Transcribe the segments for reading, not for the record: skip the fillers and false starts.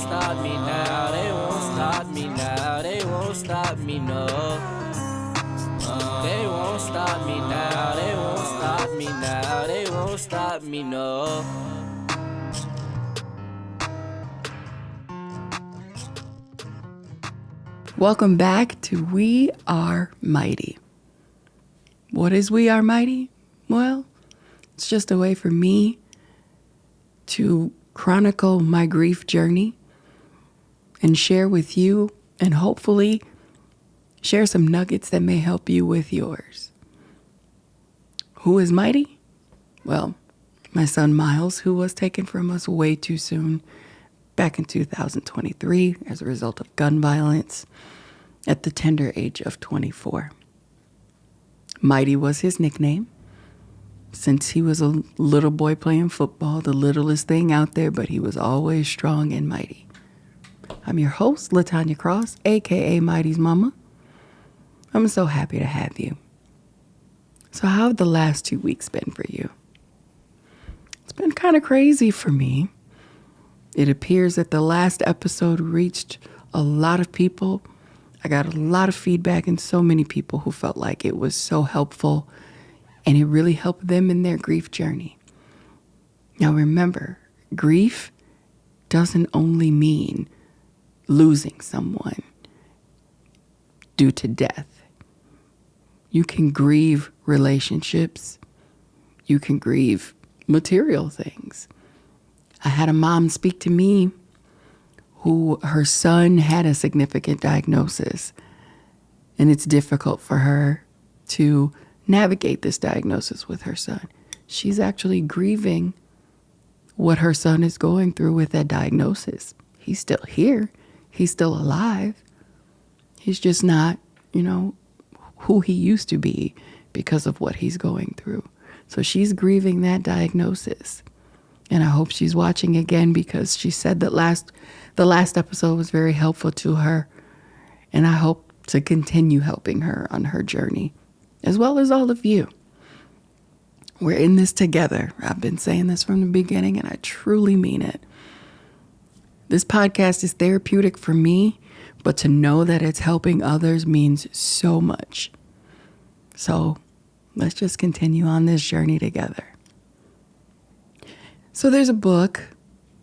stop me now, they won't stop me now, they won't stop me, no. They won't stop me now, they won't stop me now, they won't stop me, no. Welcome back to We Are Mighty. What is We Are Mighty? Well, it's just a way for me to chronicle my grief journey and share with you, and hopefully share some nuggets that may help you with yours. Who is mighty? Well, my son Miles, who was taken from us way too soon back in 2023 as a result of gun violence at the tender age of 24. Mighty was his nickname since he was a little boy playing football, the littlest thing out there, but he was always strong and mighty. I'm your host, LaTanya Cross, aka Mighty's Mama. I'm so happy to have you. So how have the last 2 weeks been for you? It's been kind of crazy for me. It appears that the last episode reached a lot of people. I got a lot of feedback and so many people who felt like it was so helpful and it really helped them in their grief journey. Now remember, grief doesn't only mean losing someone due to death. You can grieve relationships. You can grieve material things. I had a mom speak to me who her son had a significant diagnosis, and it's difficult for her to navigate this diagnosis with her son. She's actually grieving what her son is going through with that diagnosis. He's still here. He's still alive. He's just not, who he used to be because of what he's going through. So she's grieving that diagnosis. And I hope she's watching again because she said that the last episode was very helpful to her. And I hope to continue helping her on her journey, as well as all of you. We're in this together. I've been saying this from the beginning, and I truly mean it. This podcast is therapeutic for me, but to know that it's helping others means so much. So let's just continue on this journey together. So there's a book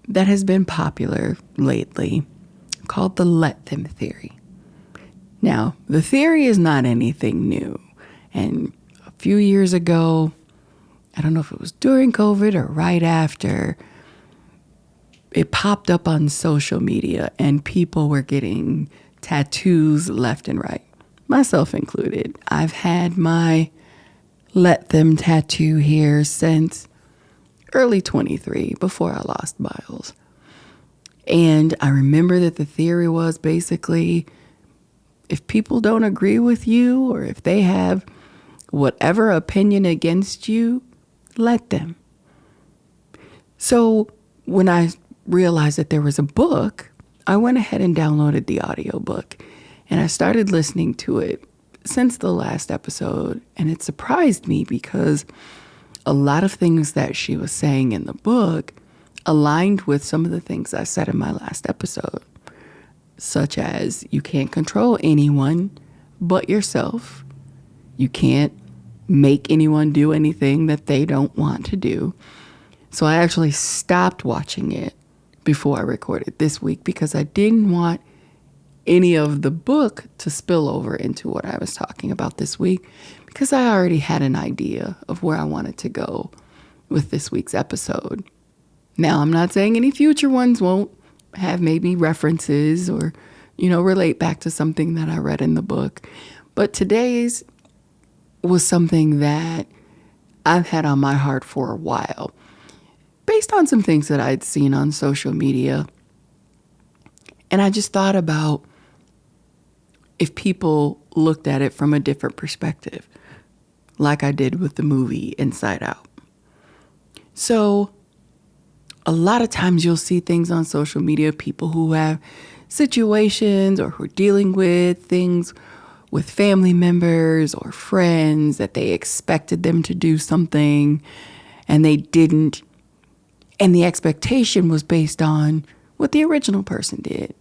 that has been popular lately called the Let Them Theory. Now, the theory is not anything new. And a few years ago, I don't know if it was during COVID or right after, it popped up on social media and people were getting tattoos left and right, myself included. I've had my Let Them tattoo here since early 23, before I lost Miles. And I remember that the theory was basically, if people don't agree with you or if they have whatever opinion against you, let them. So when I realized that there was a book, I went ahead and downloaded the audiobook and I started listening to it since the last episode. And it surprised me because a lot of things that she was saying in the book aligned with some of the things I said in my last episode, such as you can't control anyone but yourself. You can't make anyone do anything that they don't want to do. So I actually stopped watching it before I recorded this week because I didn't want any of the book to spill over into what I was talking about this week, because I already had an idea of where I wanted to go with this week's episode. Now, I'm not saying any future ones won't have maybe references or, relate back to something that I read in the book. But today's was something that I've had on my heart for a while, based on some things that I'd seen on social media. And I just thought about if people looked at it from a different perspective, like I did with the movie Inside Out. So a lot of times you'll see things on social media, people who have situations or who are dealing with things with family members or friends that they expected them to do something and they didn't. And the expectation was based on what the original person did.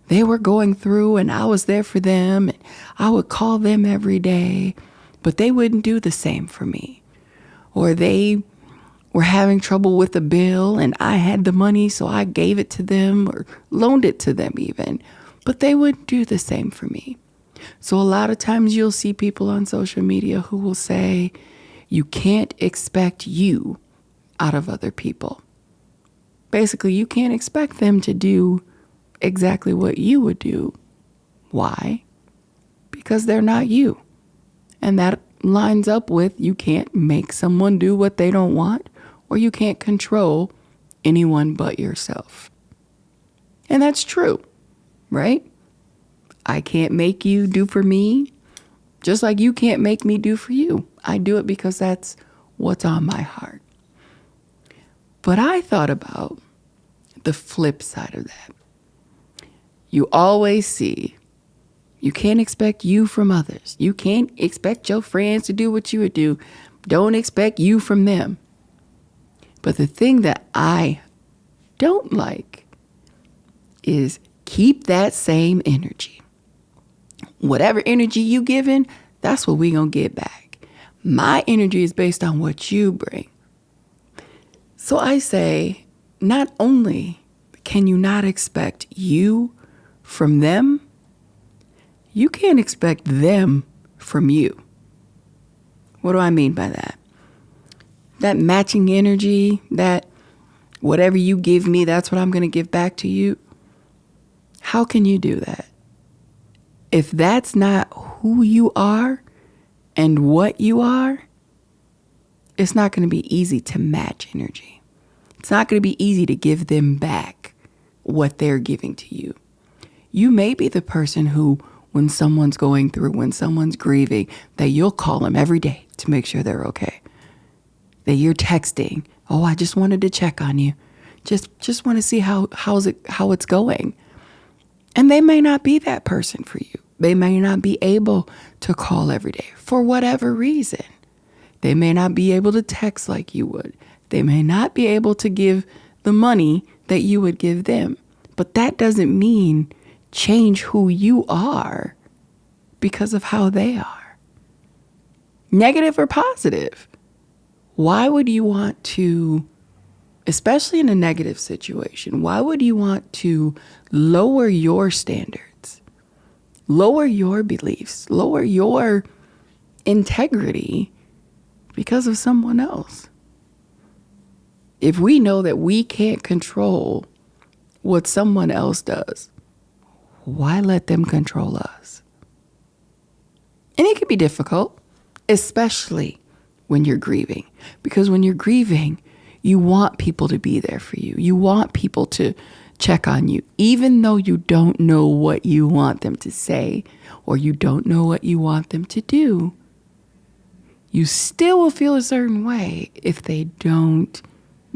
They were going through and I was there for them and I would call them every day, but they wouldn't do the same for me. Or they were having trouble with a bill and I had the money, so I gave it to them or loaned it to them even, but they wouldn't do the same for me. So a lot of times you'll see people on social media who will say, you can't expect you out of other people. Basically, you can't expect them to do exactly what you would do. Why? Because they're not you. And that lines up with you can't make someone do what they don't want, or you can't control anyone but yourself. And that's true, right? I can't make you do for me, just like you can't make me do for you. I do it because that's what's on my heart. But I thought about the flip side of that. You always see, you can't expect you from others. You can't expect your friends to do what you would do. Don't expect you from them. But the thing that I don't like is keep that same energy. Whatever energy you giving, that's what we gonna get back. My energy is based on what you bring. So I say, not only can you not expect you from them, you can't expect them from you. What do I mean by that? That matching energy, that whatever you give me, that's what I'm going to give back to you. How can you do that? If that's not who you are and what you are, it's not going to be easy to match energy. It's not going to be easy to give them back what they're giving to you. You may be the person who, when someone's going through, when someone's grieving, that you'll call them every day to make sure they're okay. That you're texting, oh, I just wanted to check on you. Just want to see how it's going. And they may not be that person for you. They may not be able to call every day for whatever reason. They may not be able to text like you would. They may not be able to give the money that you would give them. But that doesn't mean change who you are because of how they are. Negative or positive. Why would you want to, especially in a negative situation, why would you want to lower your standards, lower your beliefs, lower your integrity because of someone else? If we know that we can't control what someone else does, why let them control us? And it can be difficult, especially when you're grieving. Because when you're grieving, you want people to be there for you. You want people to check on you, even though you don't know what you want them to say or you don't know what you want them to do. You still will feel a certain way if they don't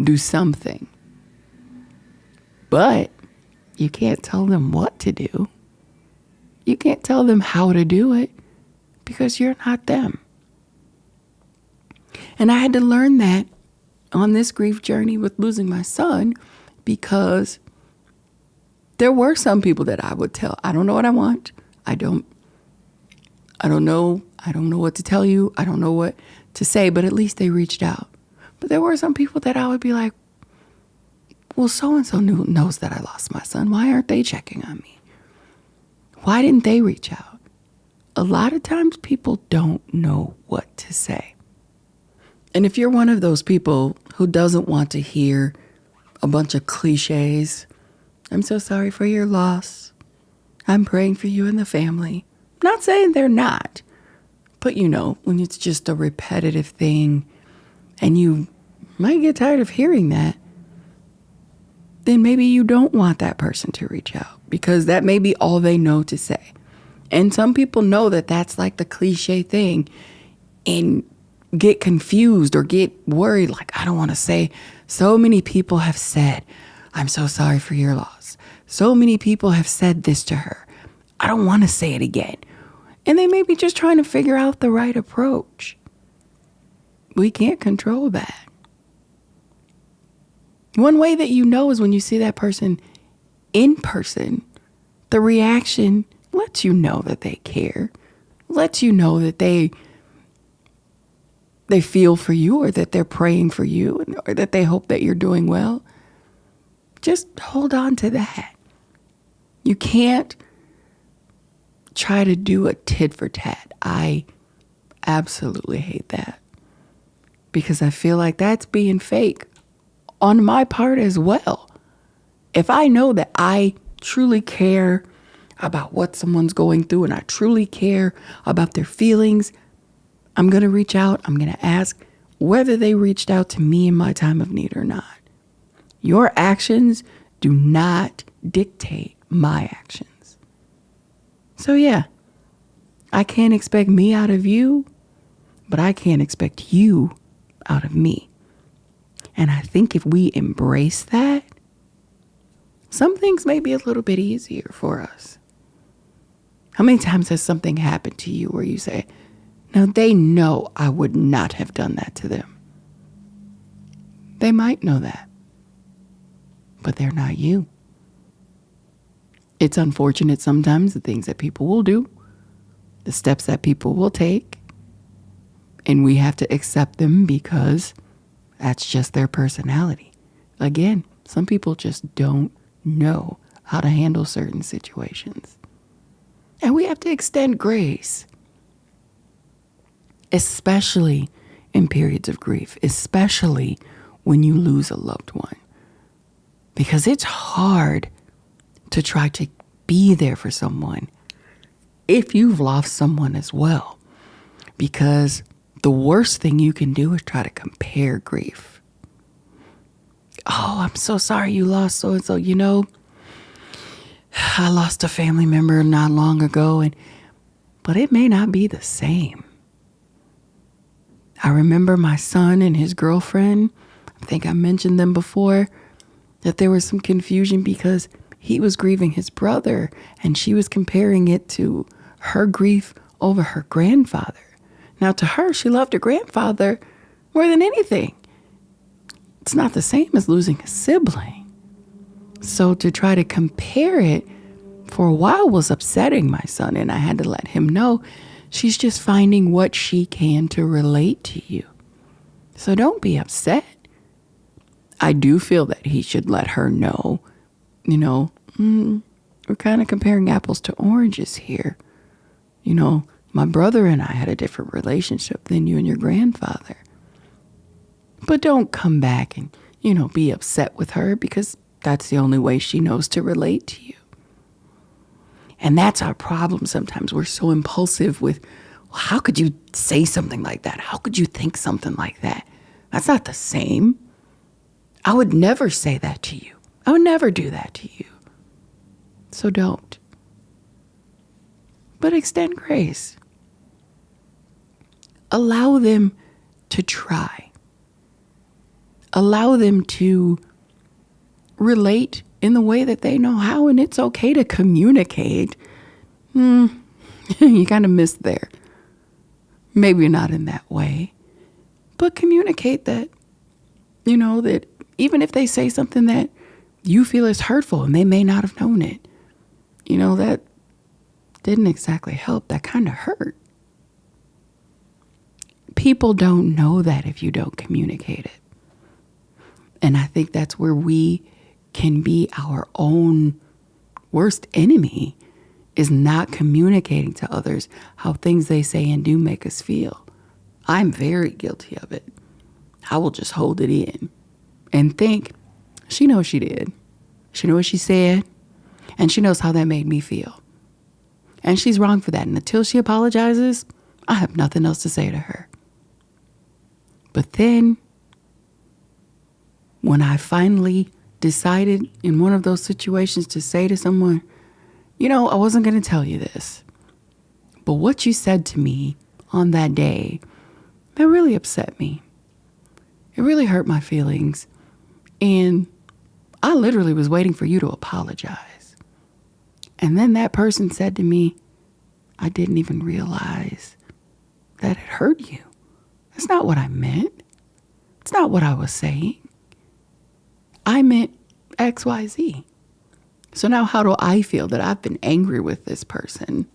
do something. But you can't tell them what to do. You can't tell them how to do it because you're not them. And I had to learn that on this grief journey with losing my son, because there were some people that I would tell, I don't know what I want. I don't know what to tell you. I don't know what to say, but at least they reached out. But there were some people that I would be like, well, so-and-so knows that I lost my son. Why aren't they checking on me? Why didn't they reach out? A lot of times people don't know what to say. And if you're one of those people who doesn't want to hear a bunch of cliches, I'm so sorry for your loss. I'm praying for you and the family. Not saying they're not, but when it's just a repetitive thing and you might get tired of hearing that, then maybe you don't want that person to reach out because that may be all they know to say. And some people know that that's like the cliche thing and get confused or get worried. Like, I don't want to say. So many people have said, I'm so sorry for your loss. So many people have said this to her. I don't want to say it again. And they may be just trying to figure out the right approach. We can't control that. One way that you know is when you see that person in person. The reaction lets you know that they care, lets you know that they feel for you, or that they're praying for you, or that they hope that you're doing well. Just hold on to that. You can't try to do a tit for tat. I absolutely hate that, because I feel like that's being fake on my part as well. If I know that I truly care about what someone's going through and I truly care about their feelings, I'm going to reach out. I'm going to ask whether they reached out to me in my time of need or not. Your actions do not dictate my actions. So yeah, I can't expect me out of you, but I can't expect you out of me. And I think if we embrace that, some things may be a little bit easier for us. How many times has something happened to you where you say, now they know I would not have done that to them. They might know that, but they're not you. It's unfortunate sometimes, the things that people will do, the steps that people will take, and we have to accept them because that's just their personality. Again, some people just don't know how to handle certain situations. And we have to extend grace, especially in periods of grief, especially when you lose a loved one. Because it's hard to try to be there for someone if you've lost someone as well. Because the worst thing you can do is try to compare grief. Oh, I'm so sorry you lost so-and-so. You know, I lost a family member not long ago, but it may not be the same. I remember my son and his girlfriend, I think I mentioned them before, that there was some confusion because he was grieving his brother and she was comparing it to her grief over her grandfather. Now, to her, she loved her grandfather more than anything. It's not the same as losing a sibling. So to try to compare it for a while was upsetting my son, and I had to let him know she's just finding what she can to relate to you. So don't be upset. I do feel that he should let her know, we're kind of comparing apples to oranges here. My brother and I had a different relationship than you and your grandfather. But don't come back and, be upset with her, because that's the only way she knows to relate to you. And that's our problem sometimes. We're so impulsive with, well, how could you say something like that? How could you think something like that? That's not the same. I would never say that to you. I would never do that to you. So don't. But extend grace. Allow them to try. Allow them to relate in the way that they know how, and it's okay to communicate. You kind of missed there. Maybe not in that way, but communicate that, that even if they say something that you feel is hurtful and they may not have known it, that didn't exactly help. That kind of hurt. People don't know that if you don't communicate it. And I think that's where we can be our own worst enemy, is not communicating to others how things they say and do make us feel. I'm very guilty of it. I will just hold it in and think, she knows she did. She knows what she said, and she knows how that made me feel. And she's wrong for that. And until she apologizes, I have nothing else to say to her. But then, when I finally decided in one of those situations to say to someone, I wasn't going to tell you this, but what you said to me on that day, that really upset me. It really hurt my feelings. And I literally was waiting for you to apologize. And then that person said to me, I didn't even realize that it hurt you. That's not what I meant. It's not what I was saying. I meant XYZ. So now how do I feel that I've been angry with this person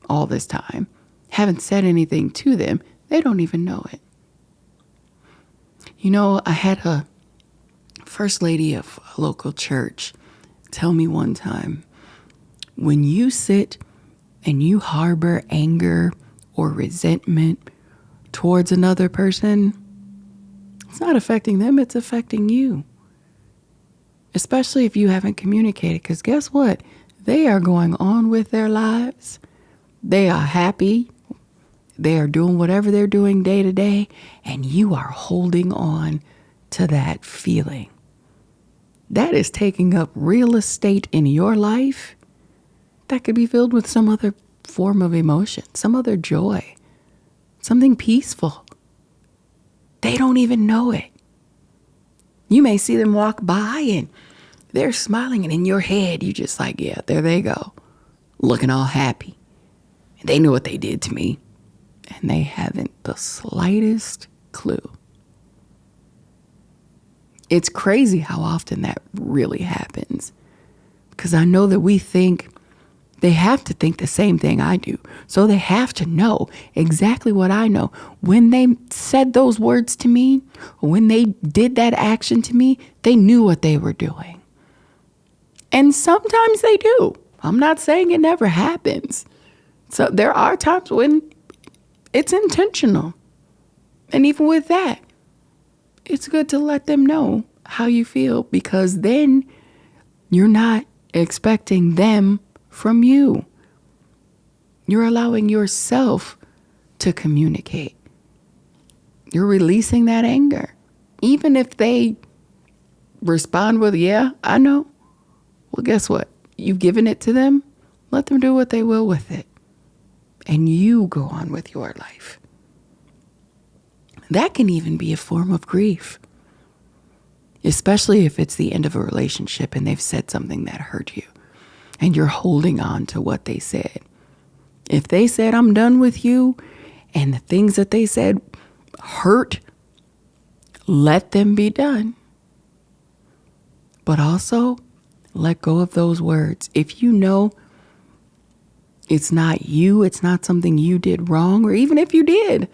all this time? Haven't said anything to them. They don't even know it. You know, I had a first lady of a local church tell me one time, when you sit and you harbor anger or resentment towards another person, it's not affecting them, it's affecting you. Especially if you haven't communicated, because guess what? They are going on with their lives. They are happy. They are doing whatever they're doing day to day, and you are holding on to that feeling. That is taking up real estate in your life that could be filled with some other form of emotion, some other joy, something peaceful. They don't even know it. You may see them walk by and they're smiling, and in your head, you just like, yeah, there they go, looking all happy. And they knew what they did to me, and they haven't the slightest clue. It's crazy how often that really happens, because I know that we think they have to think the same thing I do. So they have to know exactly what I know. When they said those words to me, or when they did that action to me, they knew what they were doing. And sometimes they do. I'm not saying it never happens. So there are times when it's intentional. And even with that, it's good to let them know how you feel, because then you're not expecting them from you. You're allowing yourself to communicate. You're releasing that anger. Even if they respond with, yeah, I know. Well, guess what? You've given it to them. Let them do what they will with it. And you go on with your life. That can even be a form of grief, especially if it's the end of a relationship and they've said something that hurt you and you're holding on to what they said. If they said, I'm done with you, and the things that they said hurt, let them be done. But also, let go of those words. If you know it's not you, it's not something you did wrong, or even if you did,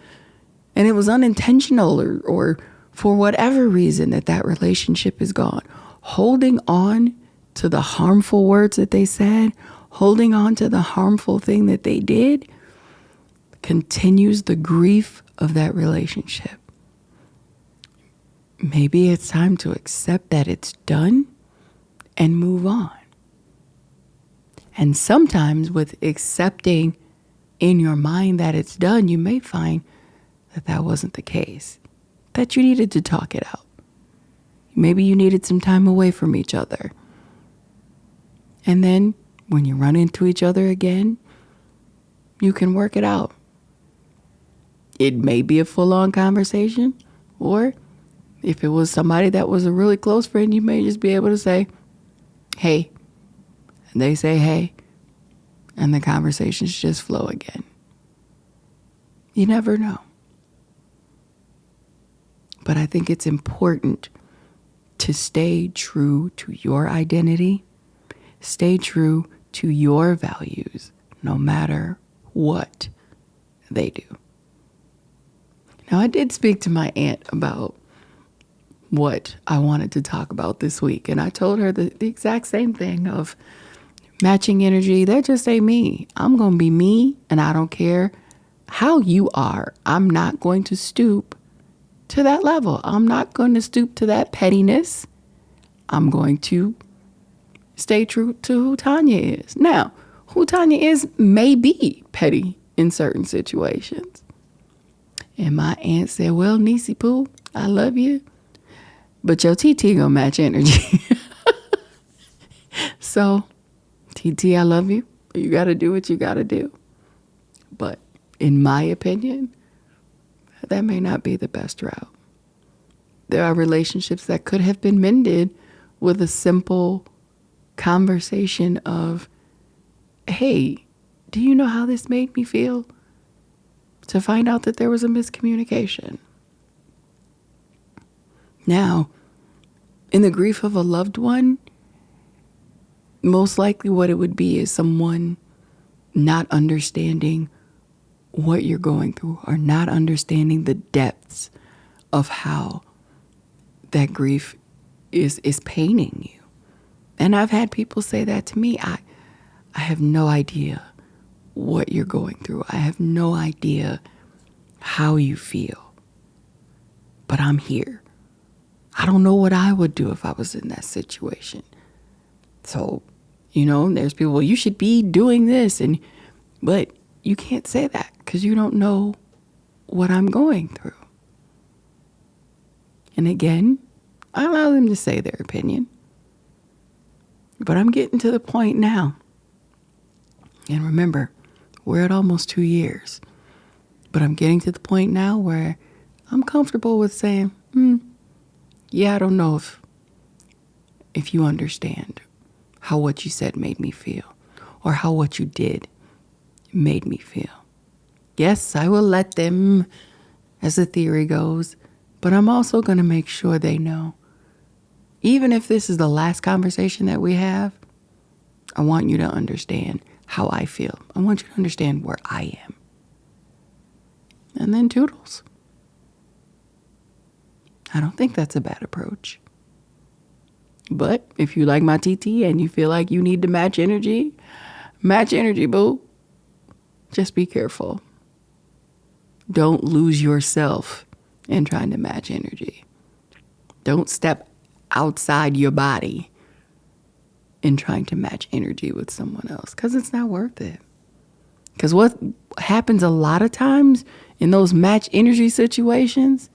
and it was unintentional, or for whatever reason that relationship is gone, holding on to the harmful words that they said, holding on to the harmful thing that they did, continues the grief of that relationship. Maybe it's time to accept that it's done and move on. And sometimes with accepting in your mind that it's done, you may find that wasn't the case, that you needed to talk it out. Maybe you needed some time away from each other. And then when you run into each other again, you can work it out. It may be a full-on conversation, or if it was somebody that was a really close friend, you may just be able to say, hey, and they say, hey, and the conversations just flow again. You never know. But I think it's important to stay true to your identity, stay true to your values, no matter what they do. Now, I did speak to my aunt about what I wanted to talk about this week, and I told her the exact same thing of matching energy. That just ain't me. I'm going to be me, and I don't care how you are. I'm not going to stoop to that level. I'm not going to stoop to that pettiness. I'm going to stay true to who Tanya is. Now, who Tanya is may be petty in certain situations. And my aunt said, well, Niecy Pooh, I love you, but your TT gonna match energy. So, TT, I love you. You got to do what you got to do. But in my opinion, that may not be the best route. There are relationships that could have been mended with a simple conversation of, hey, do you know how this made me feel? To find out that there was a miscommunication. Now, in the grief of a loved one, most likely what it would be is someone not understanding what you're going through or not understanding the depths of how that grief is paining you. And I've had people say that to me. I have no idea what you're going through. I have no idea how you feel. But I'm here. I don't know what I would do if I was in that situation. So, there's people, well, you should be doing this. But you can't say that because you don't know what I'm going through. And again, I allow them to say their opinion. But I'm getting to the point now. And remember, we're at almost 2 years. But I'm getting to the point now where I'm comfortable with saying, yeah, I don't know if you understand how what you said made me feel or how what you did made me feel. Yes, I will let them, as the theory goes, but I'm also going to make sure they know. Even if this is the last conversation that we have, I want you to understand how I feel. I want you to understand where I am. And then toodles. I don't think that's a bad approach. But if you like my TT and you feel like you need to match energy, boo. Just be careful. Don't lose yourself in trying to match energy. Don't step outside your body in trying to match energy with someone else because it's not worth it. Because what happens a lot of times in those match energy situations,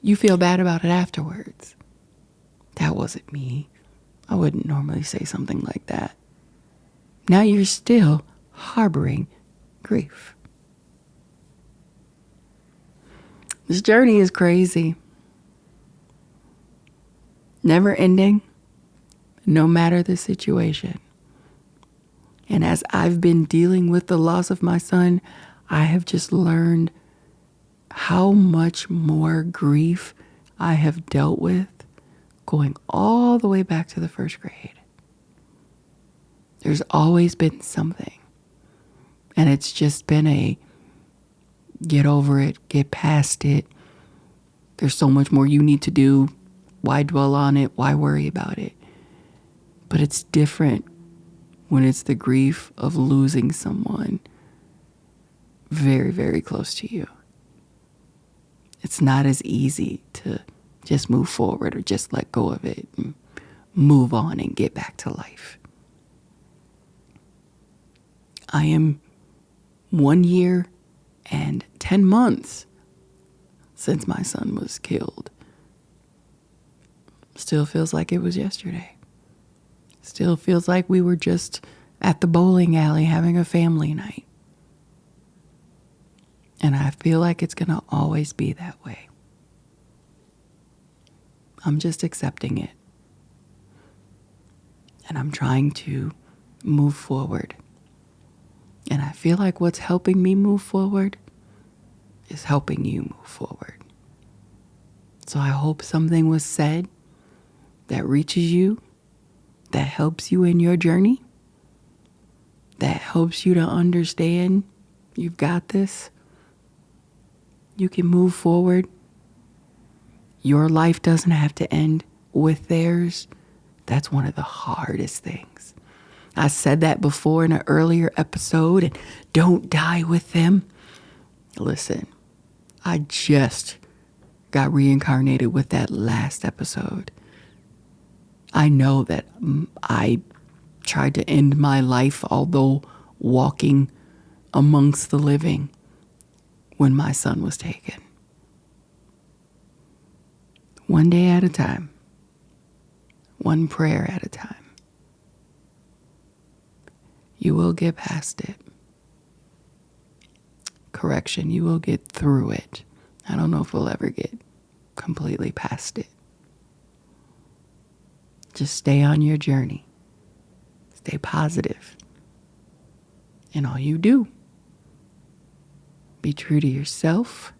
you feel bad about it afterwards. That wasn't me. I wouldn't normally say something like that. Now you're still harboring grief. This journey is crazy. Never ending, no matter the situation. And as I've been dealing with the loss of my son, I have just learned how much more grief I have dealt with going all the way back to the first grade. There's always been something. And it's just been a get over it, get past it. There's so much more you need to do. Why dwell on it? Why worry about it? But it's different when it's the grief of losing someone very, very close to you. It's not as easy to just move forward or just let go of it and move on and get back to life. I am 1 year and 10 months since my son was killed. Still feels like it was yesterday. Still feels like we were just at the bowling alley having a family night. And I feel like it's going to always be that way. I'm just accepting it. And I'm trying to move forward. And I feel like what's helping me move forward is helping you move forward. So I hope something was said that reaches you, that helps you in your journey, that helps you to understand you've got this. You can move forward. Your life doesn't have to end with theirs. That's one of the hardest things. I said that before in an earlier episode, and don't die with them. Listen, I just got reincarnated with that last episode. I know that I tried to end my life, although walking amongst the living, when my son was taken. One day at a time. One prayer at a time. You will get past it. Correction, you will get through it. I don't know if we'll ever get completely past it. Just stay on your journey. Stay positive. And all you do, be true to yourself,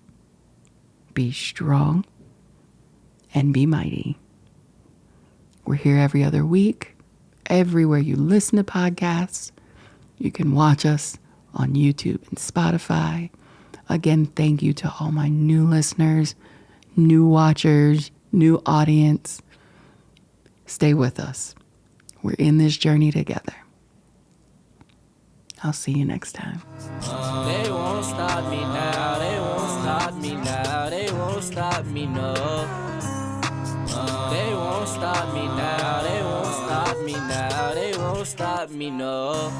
be strong, and be mighty. We're here every other week, everywhere you listen to podcasts. You can watch us on YouTube and Spotify. Again, thank you to all my new listeners, new watchers, new audience. Stay with us. We're in this journey together. I'll see you next time. They won't stop me now, they won't stop me now, they won't stop me, no. They won't stop me now, they won't stop me now, they won't stop me, no.